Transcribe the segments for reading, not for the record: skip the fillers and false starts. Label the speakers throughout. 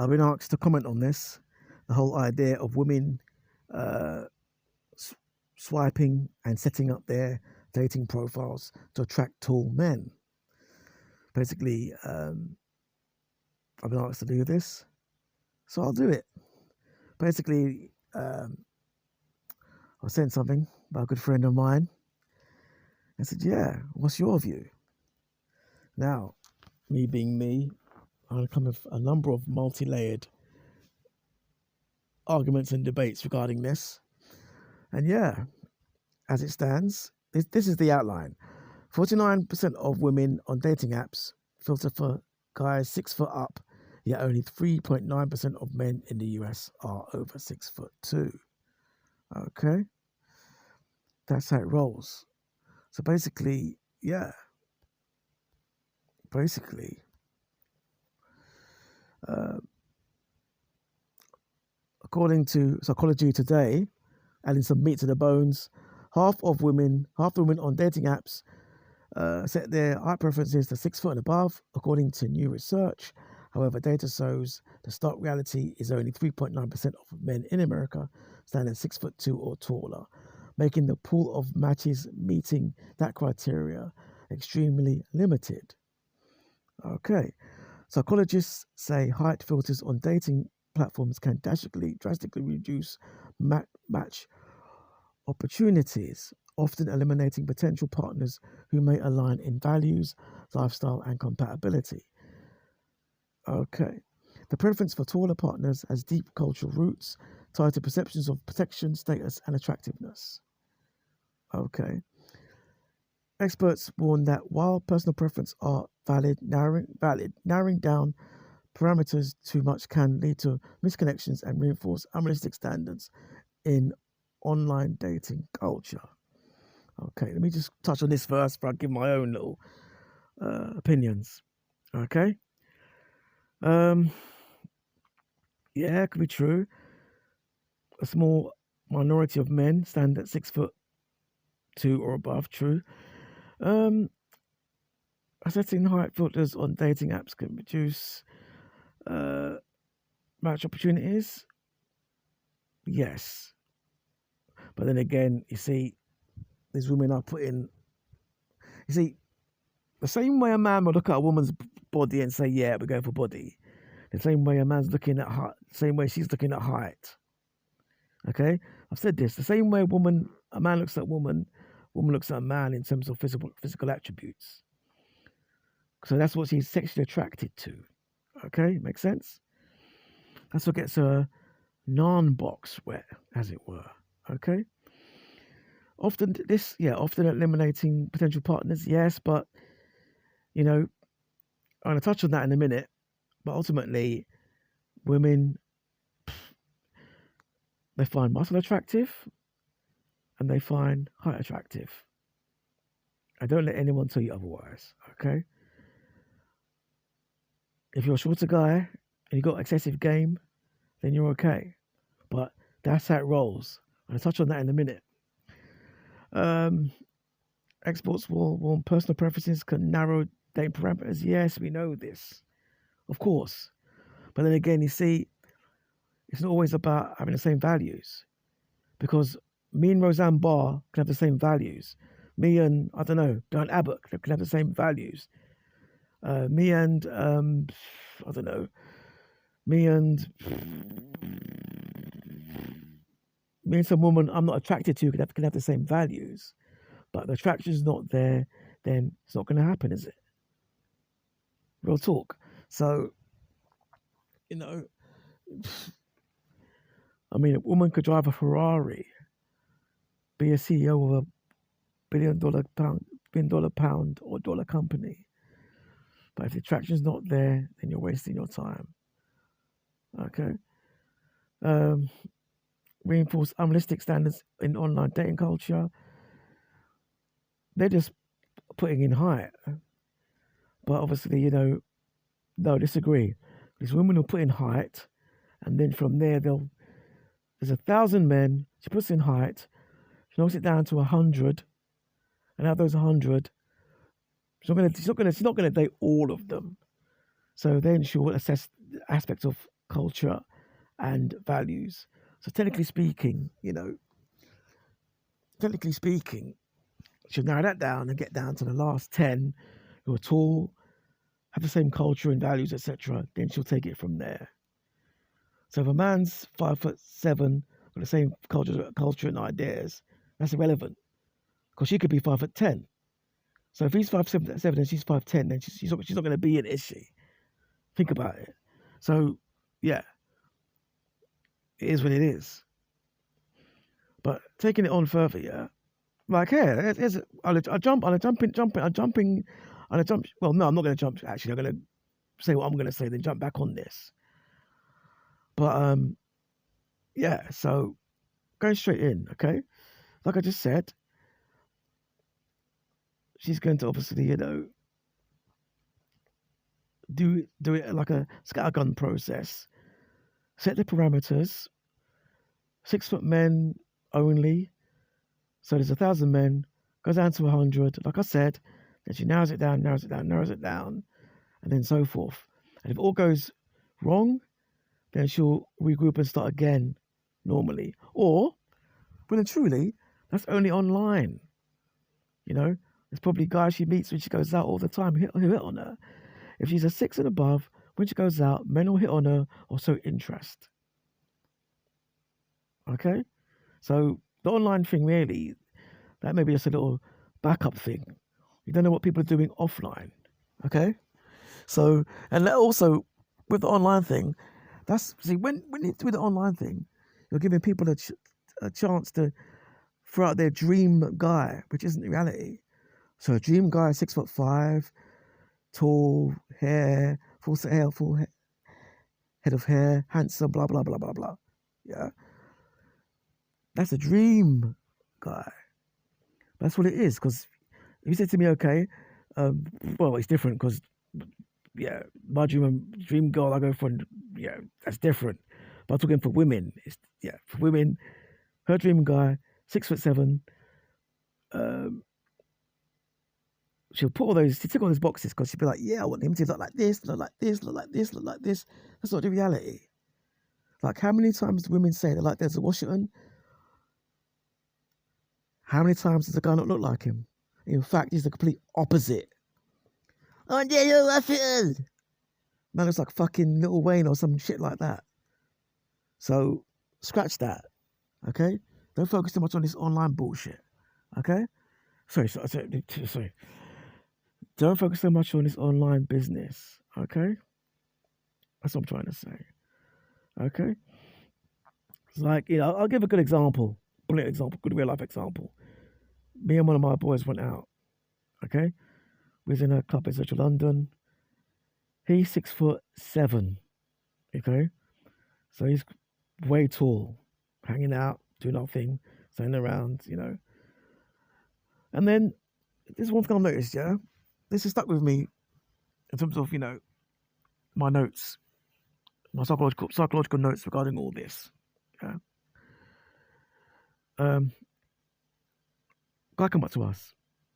Speaker 1: I've been asked to comment on this, the whole idea of women uh, s- swiping and setting up their dating profiles to attract tall men. Basically, I've been asked to do this, so I'll do it. Basically, I sent something by a good friend of mine and said, "Yeah, what's your view?" Now, me being me, I come with a number of multi-layered arguments and debates regarding this. And yeah, as it stands, this is the outline. 49% of women on dating apps filter for guys 6 foot up, yet only 3.9% of men in the US are over 6'2". Okay, that's how it rolls. So basically, yeah, basically, uh, according to Psychology Today, adding some meat to the bones, half the women on dating apps set their height preferences to 6 foot and above, according to new research. However, data shows the stark reality is only 3.9% of men in America stand at 6'2" or taller, making the pool of matches meeting that criteria extremely limited. Okay, psychologists say height filters on dating platforms can drastically reduce match opportunities, often eliminating potential partners who may align in values, lifestyle, and compatibility. Okay. The preference for taller partners has deep cultural roots tied to perceptions of protection, status, and attractiveness. Okay. Experts warn that while personal preference are narrowing down parameters too much can lead to misconnections and reinforce unrealistic standards in online dating culture. Okay, let me just touch on this first before I give my own little opinions. Okay. Um, yeah, it could be true. A small minority of men stand at 6'2" or above. True. Um, Setting height filters on dating apps can reduce uh, match opportunities. Yes, but then again, you see, these women are putting. You see, the same way a man will look at a woman's body and say, "Yeah, we're going for body." The same way a man's looking at height, same way she's looking at height. Okay, I've said this. The same way a man looks at a woman looks at a man in terms of physical attributes. So that's what she's sexually attracted to. Okay, makes sense. That's what gets her non-box wet, as it were. Okay. Often eliminating potential partners. Yes, but you know, I'm gonna touch on that in a minute. But ultimately, women, they find muscle attractive and they find height attractive. I don't let anyone tell you otherwise. Okay. If you're a shorter guy and you got excessive game, then you're okay. But that's how it rolls. I'll touch on that in a minute. Um, Exports will warn personal preferences can narrow dating parameters. Yes, we know this, of course. But then again, you see, it's not always about having the same values because me and Roseanne Barr can have the same values. Me and, I don't know, Dan Abbott can have the same values. Me and, I don't know, me and me and some woman I'm not attracted to can have the same values, but the attraction's not there, then it's not going to happen, is it? Real talk. So, you know, I mean, a woman could drive a Ferrari, be a CEO of a billion dollar pound or dollar company, but if the attraction's not there, then you're wasting your time. Okay. Um, Reinforce unrealistic standards in online dating culture. They're just putting in height, but obviously, they'll disagree. These women will put in height, and then from there, there's 1,000 men. She puts in height. She knocks it down to 100, and out of those 100, she's not gonna date all of them. So then she will assess aspects of culture, and values. So technically speaking, she'll narrow that down and get down to the last 10 who are tall, have the same culture and values, etc. Then she'll take it from there. So if a man's 5'7" with the same culture and ideas, that's irrelevant because she could be 5'10". So if he's 5'7" and she's 5'10", then she's not going to be it, is she? Think about it. So yeah, it is what it is. But taking it on further, yeah, like here, I'll jump. Well, no, I'm not going to jump. Actually, I'm going to say what I'm going to say, then jump back on this. But yeah. So going straight in, okay. Like I just said, she's going to obviously, do it like a scattergun process. Set the parameters. 6 foot men only. So there's 1,000 men, goes down to 100. Like I said, then she narrows it down, and then so forth. And if it all goes wrong, then she'll regroup and start again normally. Or, well and truly, that's only online. There's probably guys she meets when she goes out all the time who hit on her. If she's a 6 and above, when she goes out, men will hit on her or show interest. Okay? So the online thing really, that may be just a little backup thing. You don't know what people are doing offline. Okay? So, and that also, with the online thing, when you do the online thing, you're giving people a chance to throw out their dream guy, which isn't reality. So a dream guy, 6'5", tall, hair, full head of hair, handsome, blah, blah, blah, blah, blah. Yeah. That's a dream guy. That's what it is. Because if you said to me, okay, well, it's different because, yeah, my dream girl I go for, yeah, that's different. But I'm talking for women. For women, her dream guy, 6'7". She'll tick all those boxes because she'll be like, yeah, I want him to look like this, look like this, look like this, look like this. That's not the reality. Like, how many times do women say they're like there's a Washington? How many times does a guy not look like him? In fact, he's the complete opposite. Oh, yeah, Washington. Man looks like fucking Lil Wayne or some shit like that. So, scratch that. Okay? Don't focus too much on this online bullshit. Okay? Sorry. Don't focus so much on this online business. Okay? That's what I'm trying to say. Okay? It's like, I'll give a good example. Brilliant example. Good real life example. Me and one of my boys went out. Okay? We was in a club in central London. He's 6'7". Okay? So he's way tall. Hanging out, doing nothing, standing around, And then, this is one thing I've noticed, yeah? This has stuck with me in terms of, my notes, my psychological notes regarding all this. Yeah. Guy come up to us.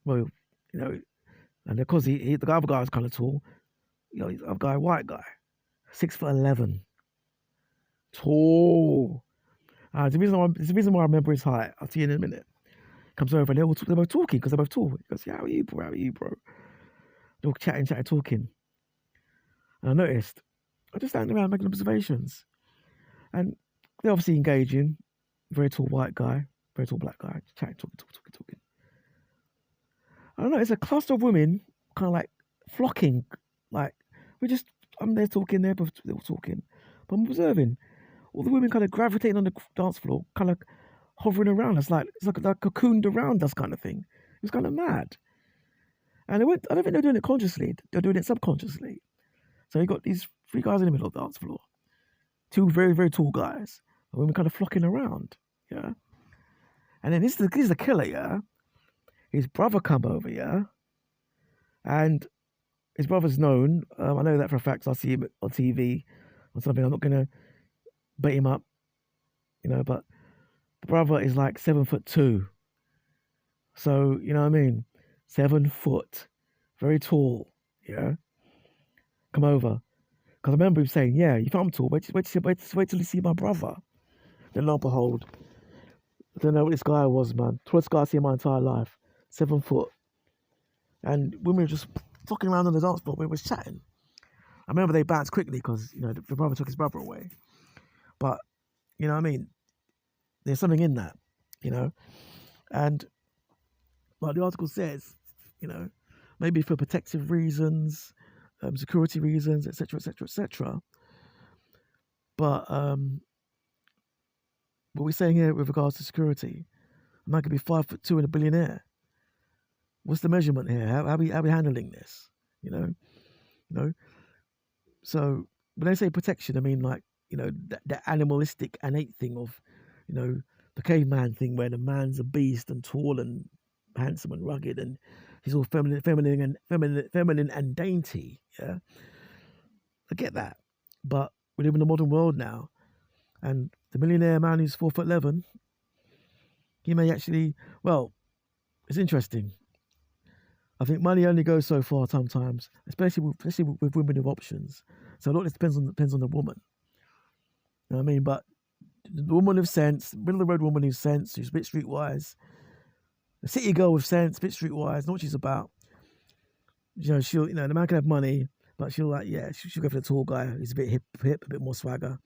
Speaker 1: Well, and because the other guy was kind of tall, he's a guy, white guy, 6'11", tall. The reason why I remember his height. I'll tell you in a minute. Comes over and they're both talking because they're both tall. He goes, yeah, how are you, bro? They're all chatting, talking. And I noticed, I just standing around making observations. And they're obviously engaging. Very tall white guy, very tall black guy, chatting, talking. I don't know, it's a cluster of women kind of like flocking. Like, I'm there talking, they're all talking. But I'm observing all the women kind of gravitating on the dance floor, kind of hovering around us, like cocooned around us kind of thing. It was kind of mad. And I don't think they're doing it consciously, they're doing it subconsciously. So you got these 3 guys in the middle of the dance floor, 2 very, very tall guys, and women kind of flocking around, yeah. And then this is the killer, yeah. His brother come over, yeah, and his brother's known. I know that for a fact. I see him on TV or something. I'm not gonna bait him up, but the brother is like 7'2". So, you know what I mean? 7 foot. Very tall. Yeah. Come over. Because I remember him saying, yeah, if I'm tall, wait till you see my brother. Then lo and behold, I don't know what this guy was, man. Tallest guy I've seen in my entire life. 7 foot. And women were just fucking around on the dance floor. We were chatting. I remember they bounced quickly because, the brother took his brother away. But, you know what I mean? There's something in that, And like the article says, maybe for protective reasons, security reasons, etc., etc., etc. But what we're saying here with regards to security, a man could be 5'2" and a billionaire. What's the measurement here? How are we handling this? You know. So when I say protection, I mean like the animalistic innate thing of the caveman thing where the man's a beast and tall and handsome and rugged and he's all feminine and dainty. Yeah, I get that, but we live in the modern world now, and the millionaire man who's 4'11", he may actually. Well, it's interesting. I think money only goes so far sometimes, especially with women with options. So a lot of this depends on the woman. You know what I mean? But the woman of sense, middle of the road woman who's sense, who's a bit streetwise, the city girl with sense, a bit streetwise, know what she's about. She'll, the man can have money, but she'll she'll go for the tall guy who's a bit hip, a bit more swagger,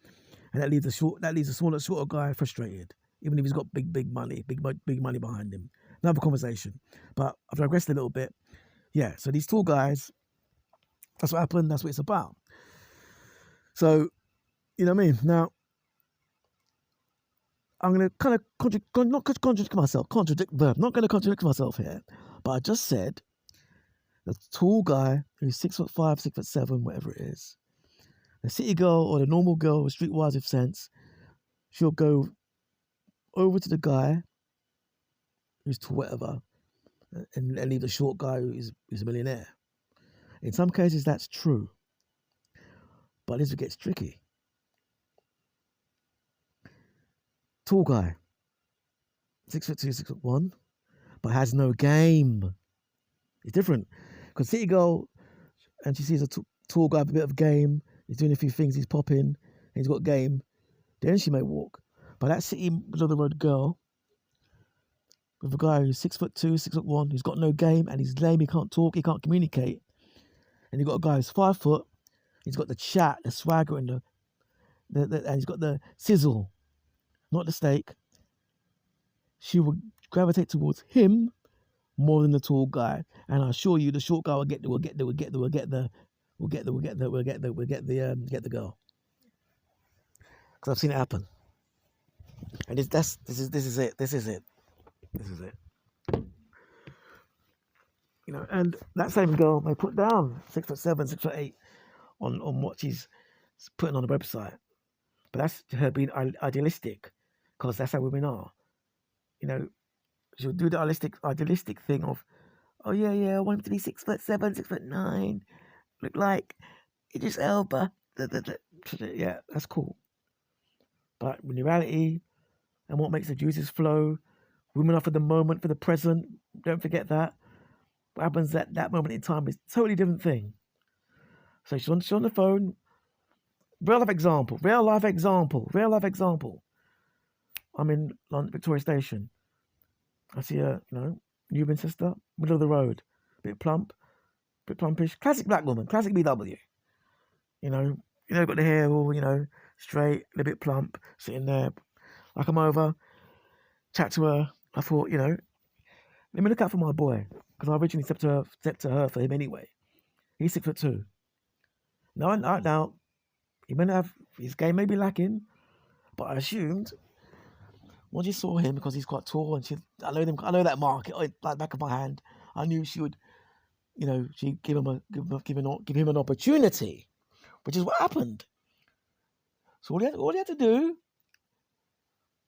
Speaker 1: and that leaves a shorter guy frustrated, even if he's got big money, big money behind him. Another conversation, but I've digressed a little bit. Yeah, so these tall guys, that's what happened. That's what it's about. So, you know what I mean? Now, I'm going to kind of not contradict myself here, but I just said the tall guy who's 6'5", 6'7", whatever it is, the city girl or the normal girl with streetwise with sense, she'll go over to the guy who's tall, whatever, and leave the short guy who's a millionaire. In some cases, that's true, but this gets tricky. Tall guy, 6'2", 6'1", but has no game. It's different because city girl, and she sees a tall guy with a bit of game. He's doing a few things. He's popping. And he's got game. Then she may walk. But that city middle of the road girl, with a guy who's 6'2", 6'1", who's got no game and he's lame. He can't talk. He can't communicate. And you got a guy who's 5 foot. He's got the chat, the swagger, and and he's got the sizzle, not the steak. She will gravitate towards him more than the tall guy, and I assure you, the short guy will get the girl. Because I've seen it happen, and this is it. And that same girl may put down 6'7", 6'8" on what she's putting on the website, but that's her being idealistic, because that's how women are. She'll do the idealistic thing of, oh yeah, I want him to be 6'7", 6'9", look like Idris Elba. Yeah, that's cool. But in reality, and what makes the juices flow, women are for the moment, for the present. Don't forget that. What happens at that moment in time is a totally different thing. So she's on the phone. Real life example. I'm in London, Victoria Station. I see a, Nubian sister, middle of the road, bit plumpish, classic black woman, classic BW. Got the hair all, straight, a little bit plump, sitting there. I come over, chat to her. I thought, let me look out for my boy, because I originally stepped to her for him anyway. He's 6'2". Now, he may have, his game may be lacking, but I assumed, once she saw him, because he's quite tall, and I know that mark, like back of my hand, I knew she would, she'd give him an opportunity, which is what happened. So all he had to do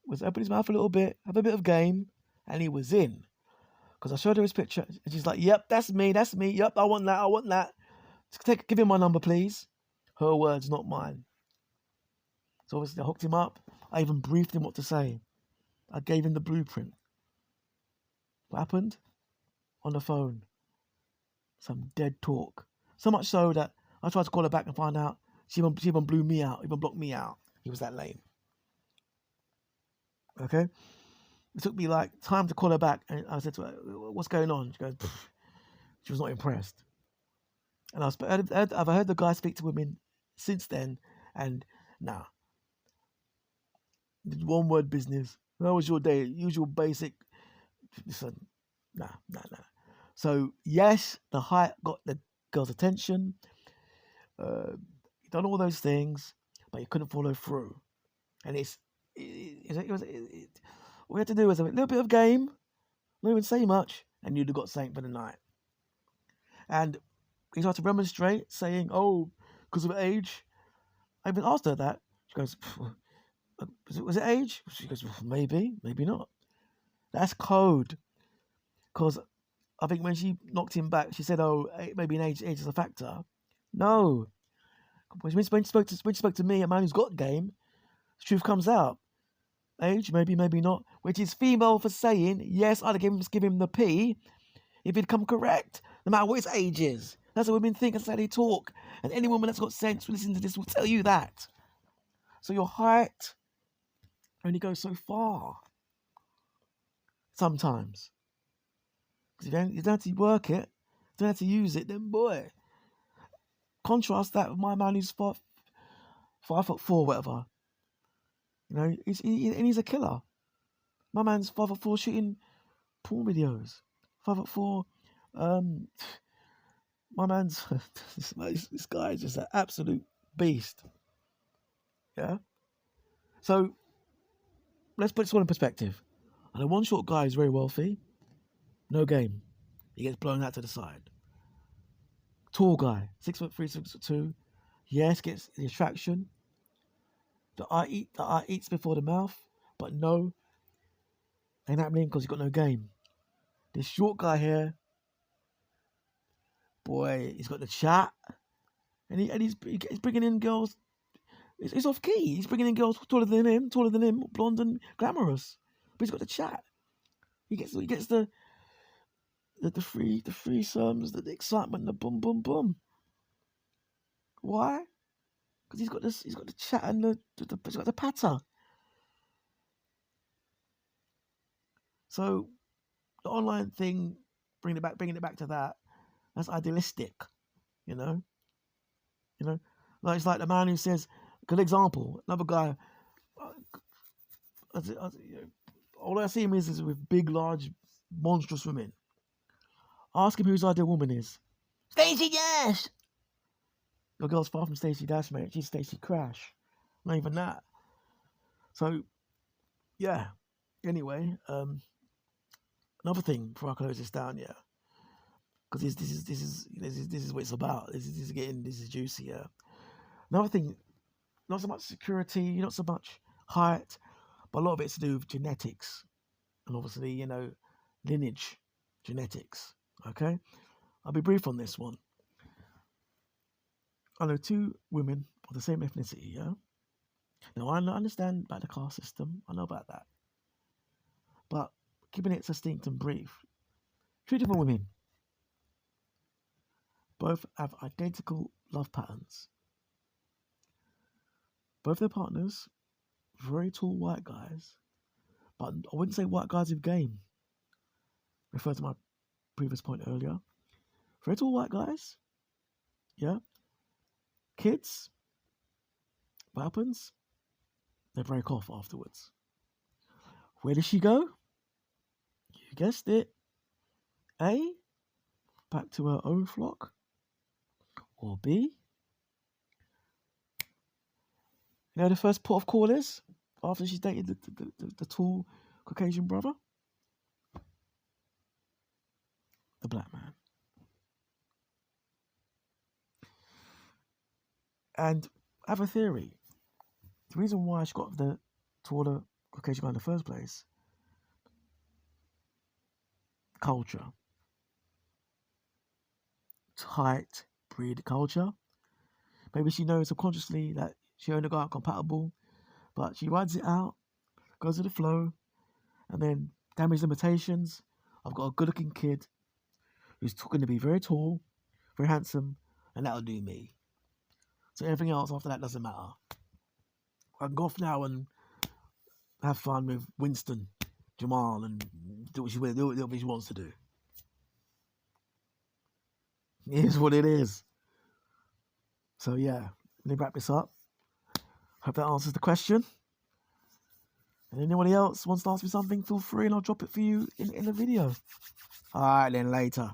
Speaker 1: was open his mouth a little bit, have a bit of game, and he was in. Because I showed her his picture, and she's like, "Yep, that's me. Yep, I want that. Give him my number, please." Her words, not mine. So obviously I hooked him up. I even briefed him what to say. I gave him the blueprint. What happened? On the phone. Some dead talk. So much so that I tried to call her back and find out She even blew me out, even blocked me out. He was that lame. Okay? It took me like time to call her back, and I said to her, "What's going on?" She goes, "Pff." She was not impressed. And I've heard the guy speak to women since then, and nah, one word business. How was your day? Usual basic. Listen, nah. So yes, the height got the girl's attention. He done all those things, but he couldn't follow through. And all we had to do was a little bit of game, not even say much, and you'd have got something for the night. And he tried to remonstrate, saying, "Oh, because of age." I even asked her that. She goes, "Was it age?" She goes, "Maybe, maybe not." That's code. Because I think when she knocked him back, she said, "Oh, maybe an age is a factor." No. When she spoke to me, a man who's got game, the truth comes out. Age, maybe, maybe not. Which is female for saying, yes, I'd give him the P if he'd come correct, no matter what his age is. That's what women think, that's how they talk. And any woman that's got sense who listens to this will tell you that. So your height only goes so far. Sometimes. Because you don't have to work it, you don't have to use it, then boy. Contrast that with my man who's 5'4", whatever. You know, he's a killer. My man's 5'4" shooting porn videos. 5'4". My man's this guy is just an absolute beast. Yeah. So let's put this one in perspective. And the one short guy is very wealthy. No game. He gets blown out to the side. Tall guy, 6'3", 6'2". Yes, gets the attraction. The eye eats before the mouth, but no, ain't happening because he's got no game. This short guy here, boy, he's got the chat, and he's bringing in girls. It's off key. He's bringing in girls taller than him, blonde and glamorous. But he's got the chat. He gets the threesomes, the excitement, the boom boom boom. Why? Because he's got the chat and he's got the patter. So the online thing, bringing it back to that, that's idealistic, you know. Like it's like the man who says, good example, another guy. All I see him is with big, large, monstrous women. Ask him who his ideal woman is. Stacey Dash. Your girl's far from Stacey Dash, mate. She's Stacey Crash. Not even that. So, yeah. Anyway, another thing before I close this down, yeah, because this is what it's about. This is juicy, yeah. Another thing, not so much security, not so much height, but a lot of it's to do with genetics, and obviously, lineage, genetics. Okay, I'll be brief on this one. I know two women of the same ethnicity, yeah? Now, I understand about the caste system. I know about that. But keeping it succinct and brief, two different women. Both have identical love patterns. Both their partners, very tall white guys. But I wouldn't say white guys with game. Refer to my previous point earlier. Very tall white guys. Yeah? Kids, what happens? They break off afterwards. Where does she go? You guessed it. A, back to her own flock. Or B, the first port of call is? After she's dated the tall Caucasian brother? The black man. And I have a theory. The reason why she got the taller Caucasian guy in the first place, culture. Tight breed culture. Maybe she knows subconsciously that she and the guy are compatible, but she rides it out, goes with the flow, and then damage limitations. I've got a good-looking kid who's going to be very tall, very handsome, and that'll do me. So everything else after that doesn't matter. I can go off now and have fun with Winston, Jamal, and do what she wants to do. It is what it is. So yeah, let me wrap this up. Hope that answers the question. And anybody else wants to ask me something, feel free and I'll drop it for you in the video. Alright then, later.